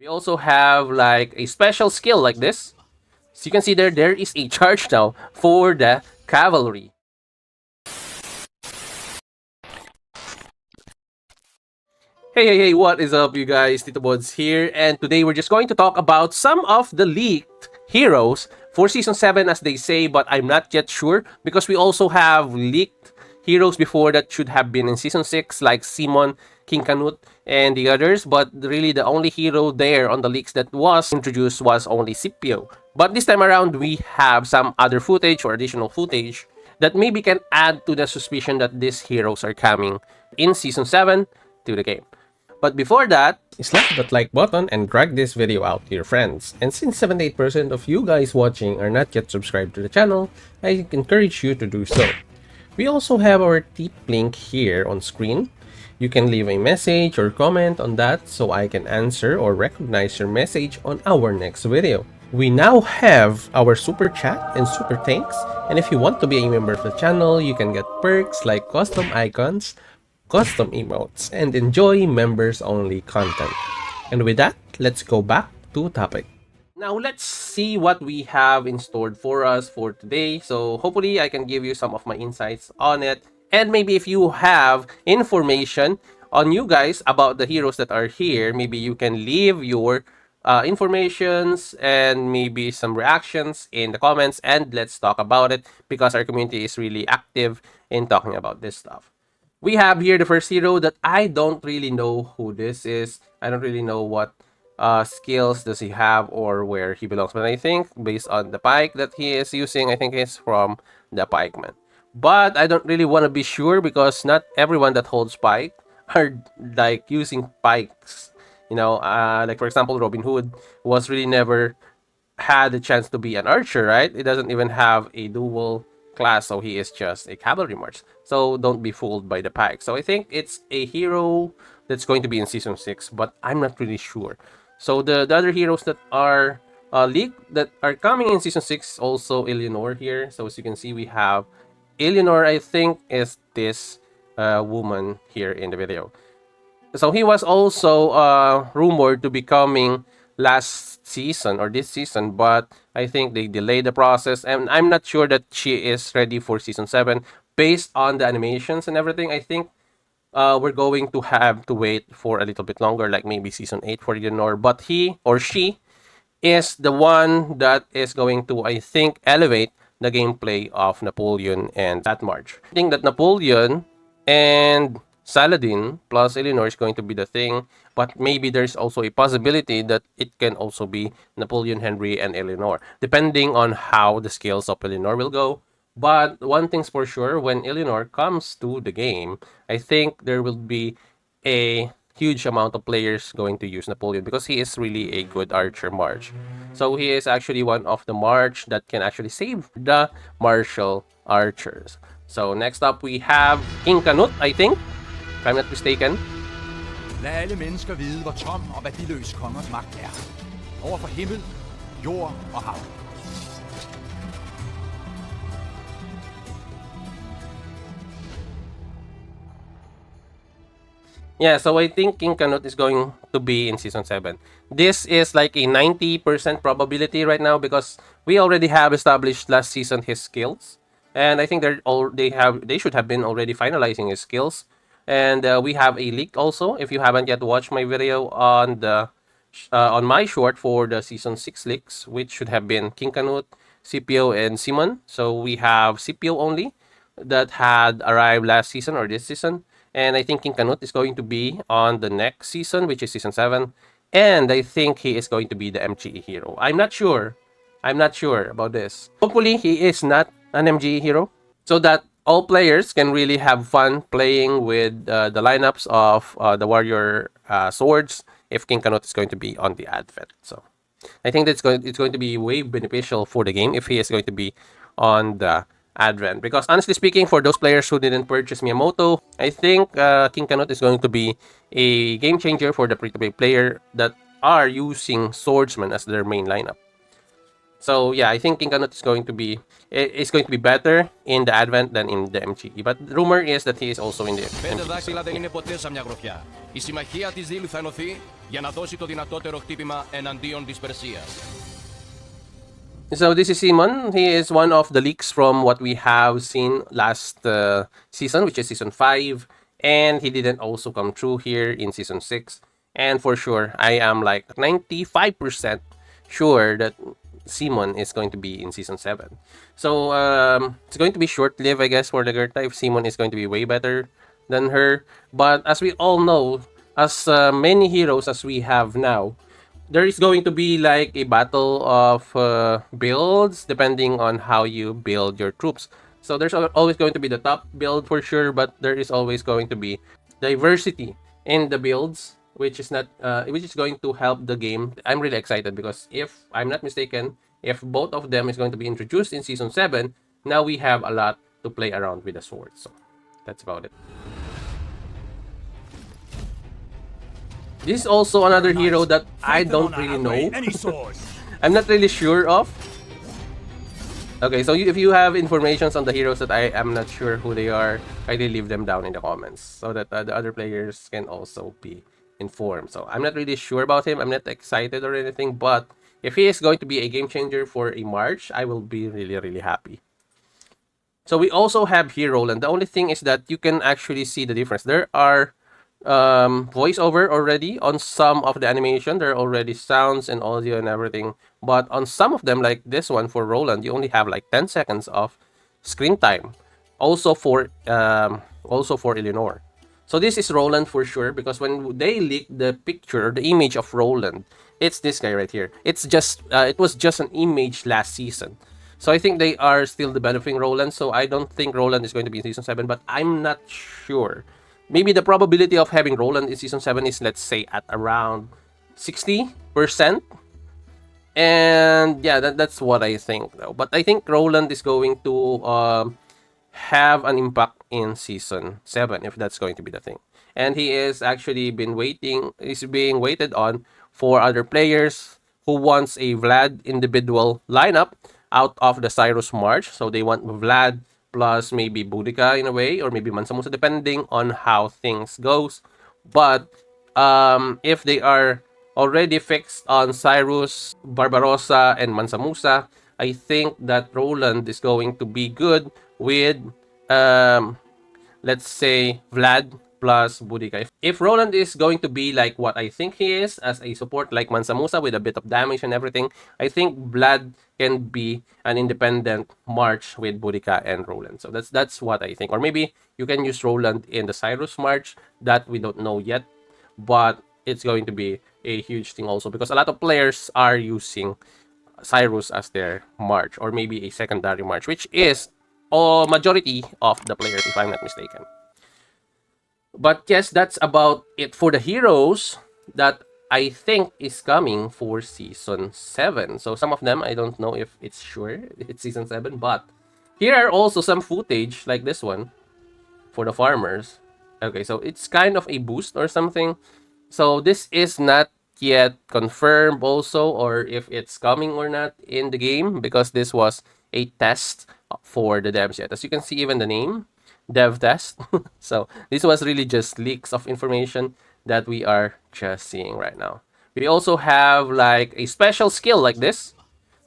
We also have like a special skill like this. So you can see there is a charge now for the cavalry. Hey, what is up, you guys? TITOBODS here, and today we're just going to talk about some of the leaked heroes for Season 7, as they say, but I'm not yet sure because we also have leaked heroes before that should have been in Season 6, like Cimon, King Canute, and the others, but really the only hero there on the leaks that was introduced was only Scipio. But this time around, we have some other footage or additional footage that maybe can add to the suspicion that these heroes are coming in Season 7 to the game. But before that, slap that like button and drag this video out to your friends. And since 78% of you guys watching are not yet subscribed to the channel, I encourage you to do so. We also have our tip link here on screen. You can leave a message or comment on that so I can answer or recognize your message on our next video. We now have our super chat and super thanks, and if you want to be a member of the channel, you can get perks like custom icons, custom emotes, and enjoy members-only content. And with that, let's go back to topic. Now, let's see what we have in store for us for today. So hopefully I can give you some of my insights on it. And maybe if you have information on you guys about the heroes that are here, maybe you can leave your informations and maybe some reactions in the comments, and let's talk about it because our community is really active in talking about this stuff. We have here the first hero that I don't really know who this is. I don't really know what skills does he have or where he belongs. But I think based on the pike that he is using, I think he's from the pikeman. But I don't really want to be sure because not everyone that holds pike are like using pikes. Like for example, Robin Hood was really never had the chance to be an archer, right? It doesn't even have a dual class, so he is just a cavalry march. So don't be fooled by the pike. So I think it's a hero that's going to be in Season 6, but I'm not really sure. So the other heroes that are leaked that are coming in Season 6, also Eleanor here. So as you can see, we have Eleanor, I think, is this woman here in the video. So he was also rumored to be coming last season or this season, but I think they delayed the process, and I'm not sure that she is ready for Season 7 based on the animations and everything. I think we're going to have to wait for a little bit longer, like maybe Season 8 for Eleanor, but he or she is the one that is going to, I think, elevate the gameplay of Napoleon and that March. I think that Napoleon and Saladin plus Eleanor is going to be the thing, but maybe there's also a possibility that it can also be Napoleon, Henry, and Eleanor, depending on how the skills of Eleanor will go. But one thing's for sure, when Eleanor comes to the game, I think there will be a huge amount of players going to use Napoleon because he is really a good archer march. So he is actually one of the march that can actually save the martial archers. So next up we have King Canute, I think, if I'm not mistaken. Lad alle mennesker vide, hvor tom og værdiløs kongers magt er. Over for himmel, jord og hav. Yeah, so I think King Canute is going to be in Season 7. This is like a 90% probability right now because we already have established last season his skills. And I think they should have been already finalizing his skills. And we have a leak also. If you haven't yet watched my video on the on my short for the Season 6 leaks, which should have been King Canute, Scipio, and Cimon. So we have Scipio only that had arrived last season or this season. And I think King Canute is going to be on the next season, which is Season 7. And I think he is going to be the MGE hero. I'm not sure. I'm not sure about this. Hopefully, he is not an MGE hero, so that all players can really have fun playing with the lineups of the warrior swords if King Canute is going to be on the advent. So I think it's going to be way beneficial for the game if he is going to be on the advent, because honestly speaking, for those players who didn't purchase Miyamoto, I think King Canute is going to be a game changer for the free-to-play player that are using swordsman as their main lineup. So yeah, I think King Canute is going to be better in the advent than in the MGE. But the rumor is that he is also in the MGE. So, yeah. για να δώσει το δυνατότερο χτύπημα εναντίον της Περσίας. So this is Cimon. He is one of the leaks from what we have seen last season, which is season 5. And he didn't also come true here in season 6. And for sure, I am like 95% sure that Cimon is going to be in season 7. So it's going to be short-lived, I guess, for the Gerta if Cimon is going to be way better than her. But as we all know, as many heroes as we have now, there is going to be like a battle of builds depending on how you build your troops. So there's always going to be the top build for sure, but there is always going to be diversity in the builds, which is not which is going to help the game. I'm really excited because if I'm not mistaken, if both of them is going to be introduced in season 7, now we have a lot to play around with the sword. So that's about it. This is also another hero that I don't really know. I'm not really sure of. Okay, so if you have informations on the heroes that I am not sure who they are, kindly leave them down in the comments so that the other players can also be informed. So I'm not really sure about him. I'm not excited or anything, but if he is going to be a game changer for a March, I will be really, really happy. So we also have here Roland. The only thing is that you can actually see the difference. There are voiceover already on some of the animation. There are already sounds and audio and everything, but on some of them, like this one for Roland, you only have like 10 seconds of screen time. Also for Eleanor. So this is Roland for sure, because when they leaked the picture or the image of Roland, it's this guy right here. It's just it was just an image last season. So I think they are still developing Roland. So I don't think Roland is going to be in season 7, but I'm not sure. Maybe the probability of having Roland in season 7 is, let's say, at around 60%. And yeah, that's what I think though. But I think Roland is going to have an impact in season 7 if that's going to be the thing. And he is actually being waited on for other players who wants a Vlad individual lineup out of the Cyrus March. So they want Vlad plus maybe Boudica in a way, or maybe Mansa Musa, depending on how things goes. But if they are already fixed on Cyrus, Barbarossa, and Mansa Musa, I think that Roland is going to be good with, let's say, Vlad plus Boudica. If Roland is going to be like what I think he is, as a support like Mansa Musa with a bit of damage and everything, I think Vlad can be an independent March with Boudica and Roland. So that's what I think. Or maybe you can use Roland in the Cyrus March, that we don't know yet, but it's going to be a huge thing also because a lot of players are using Cyrus as their March, or maybe a secondary March, which is a majority of the players, if I'm not mistaken. But yes, that's about it for the heroes that I think is coming for season 7. So some of them, I don't know if it's sure it's season 7, but here are also some footage like this one for the farmers. Okay, so it's kind of a boost or something. So this is not yet confirmed also, or if it's coming or not in the game, because this was a test for the devs yet. As you can see, even the name, dev test. So this was really just leaks of information that we are just seeing right now. We also have like a special skill like this.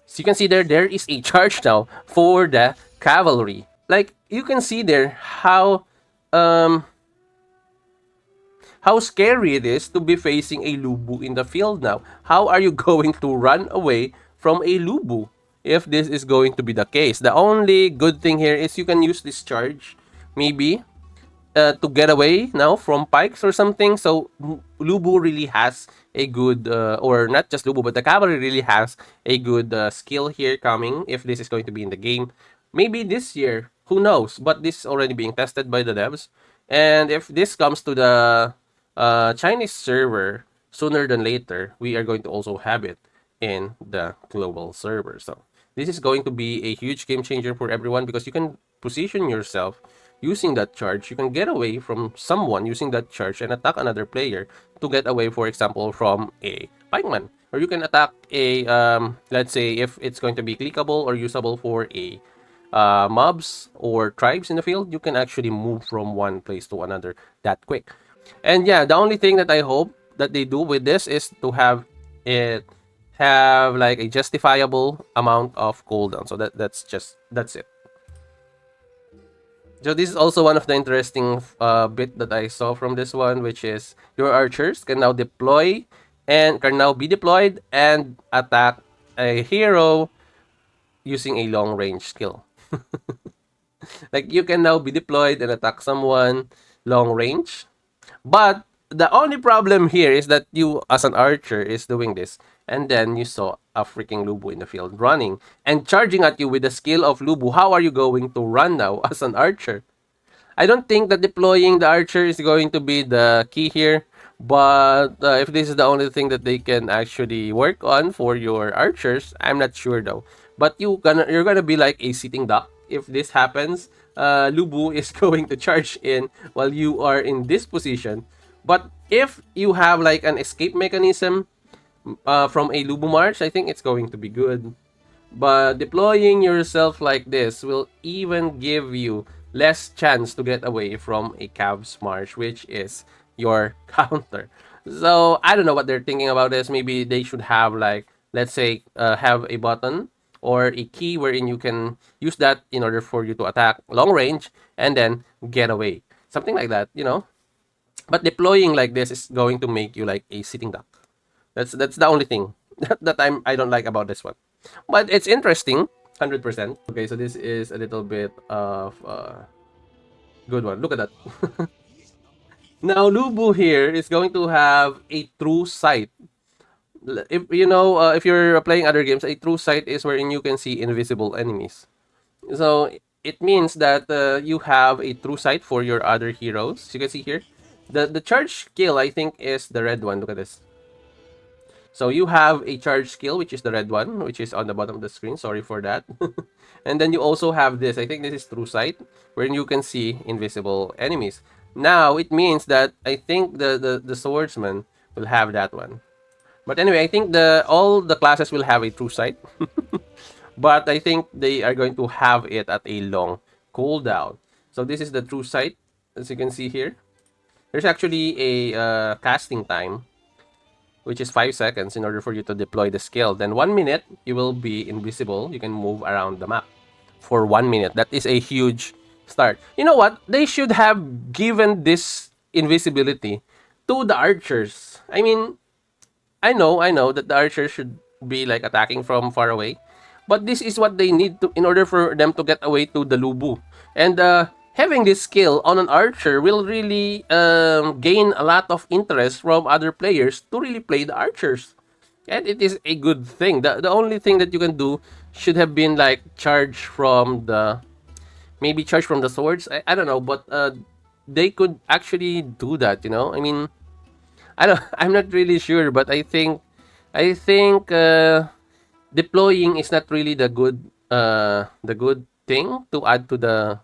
So you can see there is a charge now for the cavalry. Like you can see there how scary it is to be facing a Lubu in the field now. How are you going to run away from a Lubu if this is going to be the case? The only good thing here is you can use this charge maybe to get away now from pikes or something. So Lubu really has a good, or not just Lubu, but the cavalry really has a good skill here coming if this is going to be in the game. Maybe this year, who knows? But this is already being tested by the devs. And if this comes to the Chinese server sooner than later, we are going to also have it in the global server. So this is going to be a huge game changer for everyone because you can position yourself using that charge. You can get away from someone using that charge and attack another player to get away, for example, from a pikeman. Or you can attack a, let's say, if it's going to be clickable or usable for a mobs or tribes in the field, you can actually move from one place to another that quick. And yeah, the only thing that I hope that they do with this is to have it have like a justifiable amount of cooldown. So that's it. So this is also one of the interesting bit that I saw from this one, which is your archers can now deploy and can now be deployed and attack a hero using a long range skill. Like you can now be deployed and attack someone long range. But the only problem here is that you as an archer is doing this and then you saw a freaking Lubu in the field running and charging at you with the skill of Lubu. How are you going to run now as an archer? I don't think that deploying the archer is going to be the key here. But if this is the only thing that they can actually work on for your archers, I'm not sure though. But you're gonna be like a sitting duck if this happens. Lubu is going to charge in while you are in this position. But if you have like an escape mechanism from a Lubu March, I think it's going to be good. But deploying yourself like this will even give you less chance to get away from a Cavs March, which is your counter. So I don't know what they're thinking about this. Maybe they should have like, let's say, have a button or a key wherein you can use that in order for you to attack long range and then get away. Something like that, you know. But deploying like this is going to make you like a sitting duck. That's the only thing that I don't like about this one. But it's interesting, 100%. Okay, so this is a little bit of good one. Look at that. Now Lubu here is going to have a true sight. If you know, if you're playing other games, a true sight is wherein you can see invisible enemies. So it means that you have a true sight for your other heroes. You can see here, the charge skill I think is the red one. Look at this. So you have a charge skill, which is the red one, which is on the bottom of the screen. Sorry for that. And then you also have this. I think this is true sight, wherein you can see invisible enemies. Now it means that I think the swordsman will have that one. But anyway, I think all the classes will have a true sight. But I think they are going to have it at a long cooldown. So this is the true sight, as you can see here. There's actually a casting time, which is 5 seconds in order for you to deploy the skill. Then 1 minute, you will be invisible. You can move around the map for 1 minute. That is a huge start. You know what? They should have given this invisibility to the archers. I mean, I know that the archers should be like attacking from far away. But this is what they need to in order for them to get away to the Lubu. And having this skill on an archer will really gain a lot of interest from other players to really play the archers. And it is a good thing. The only thing that you can do should have been like charge from the swords. I don't know, but they could actually do that, you know? I mean, I'm not really sure, but I think deploying is not really the good thing to add to the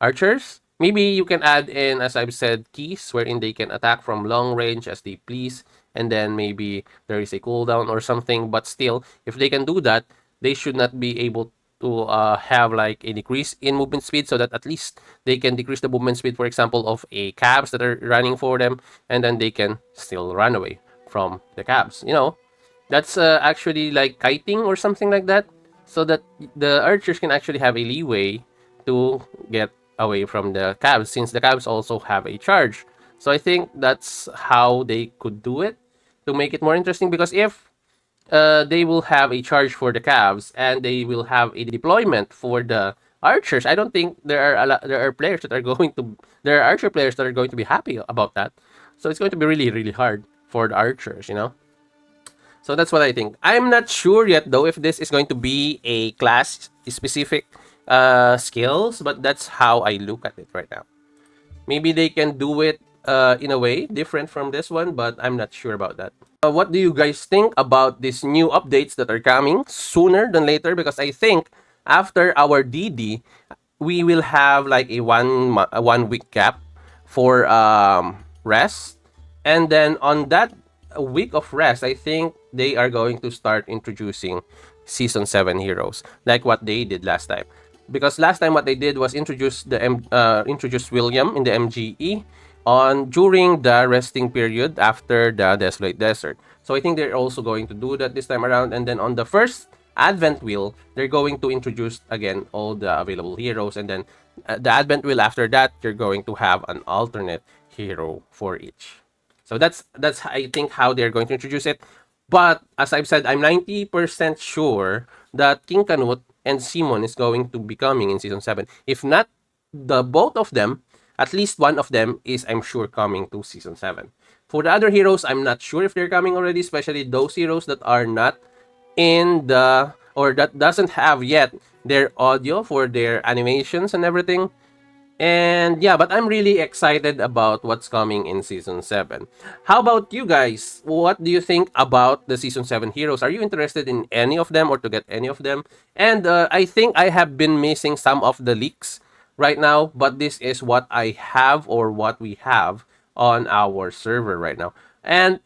archers. Maybe you can add in, as I've said, keys wherein they can attack from long range as they please, and then maybe there is a cooldown or something. But still, if they can do that, they should not be able to have like a decrease in movement speed, so that at least they can decrease the movement speed, for example, of a cabs that are running for them, and then they can still run away from the cabs. You know, that's actually like kiting or something like that, so that the archers can actually have a leeway to get away from the cabs, since the cabs also have a charge. So I think that's how they could do it to make it more interesting, because if they will have a charge for the cabs and they will have a deployment for the archers, I don't think there are players that are going to there are archer players that are going to be happy about that. So it's going to be really, really hard for the archers, you know. So that's what I think. I'm not sure yet though if this is going to be a class specific skills, but that's how I look at it right now. Maybe they can do it in a way different from this one, but I'm not sure about that. What do you guys think about these new updates that are coming sooner than later? Because I think after our DD, we will have like a 1 week gap for rest, and then on that week of rest, I think they are going to start introducing season 7 heroes like what they did last time. Because last time what they did was introduce William in the MGE, on during the resting period after the Desolate Desert. So I think they're also going to do that this time around. And then on the first Advent Wheel, they're going to introduce again all the available heroes. And then the Advent Wheel after that, you're going to have an alternate hero for each. So that's I think how they're going to introduce it. But as I've said, I'm 90% sure that King Canute and Cimon is going to be coming in season 7. If not the both of them, at least one of them is, I'm sure, coming to season 7. For the other heroes, I'm not sure if they're coming already, especially those heroes that are not in the, or that doesn't have yet their audio for their animations and everything. And yeah, but I'm really excited about what's coming in season 7. How about you guys? What do you think about the season 7 heroes? Are you interested in any of them or to get any of them? And I think I have been missing some of the leaks right now, but this is what I have or what we have on our server right now. And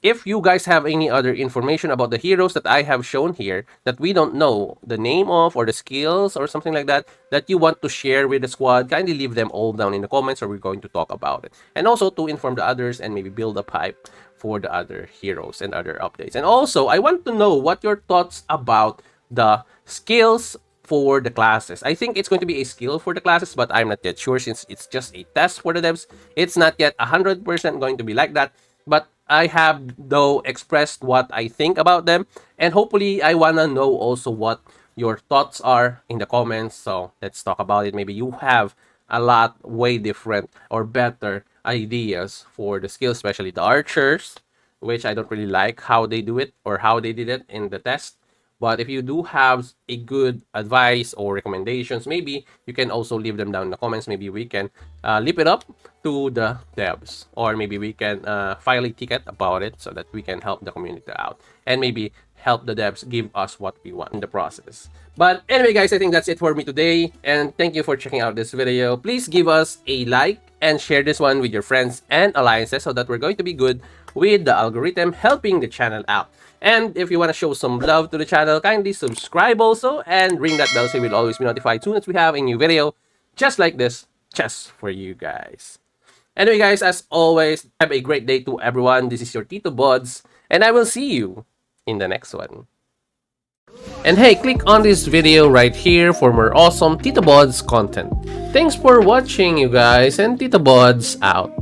if you guys have any other information about the heroes that I have shown here that we don't know the name of or the skills or something like that that you want to share with the squad, kindly leave them all down in the comments or we're going to talk about it. And also to inform the others and maybe build up hype for the other heroes and other updates. And also, I want to know what your thoughts about the skills for the classes. I think it's going to be a skill for the classes, but I'm not yet sure since it's just a test for the devs. It's not yet 100% going to be like that, but I have though expressed what I think about them, and hopefully I wanna know also what your thoughts are in the comments. So let's talk about it. Maybe you have a lot way different or better ideas for the skills, especially the archers, which I don't really like how they do it or how they did it in the test. But if you do have a good advice or recommendations, maybe you can also leave them down in the comments. Maybe we can leap it up to the devs, or maybe we can file a ticket about it so that we can help the community out and maybe help the devs give us what we want in the process. But anyway, guys, I think that's it for me today. And thank you for checking out this video. Please give us a like and share this one with your friends and alliances so that we're going to be good with the algorithm helping the channel out. And if you want to show some love to the channel, kindly subscribe also and ring that bell so you will always be notified soon as we have a new video just like this, just for you guys. Anyway, guys, as always, have a great day to everyone. This is your TITOBODS, and I will see you in the next one. And hey, click on this video right here for more awesome TITOBODS content. Thanks for watching, you guys, and TITOBODS out.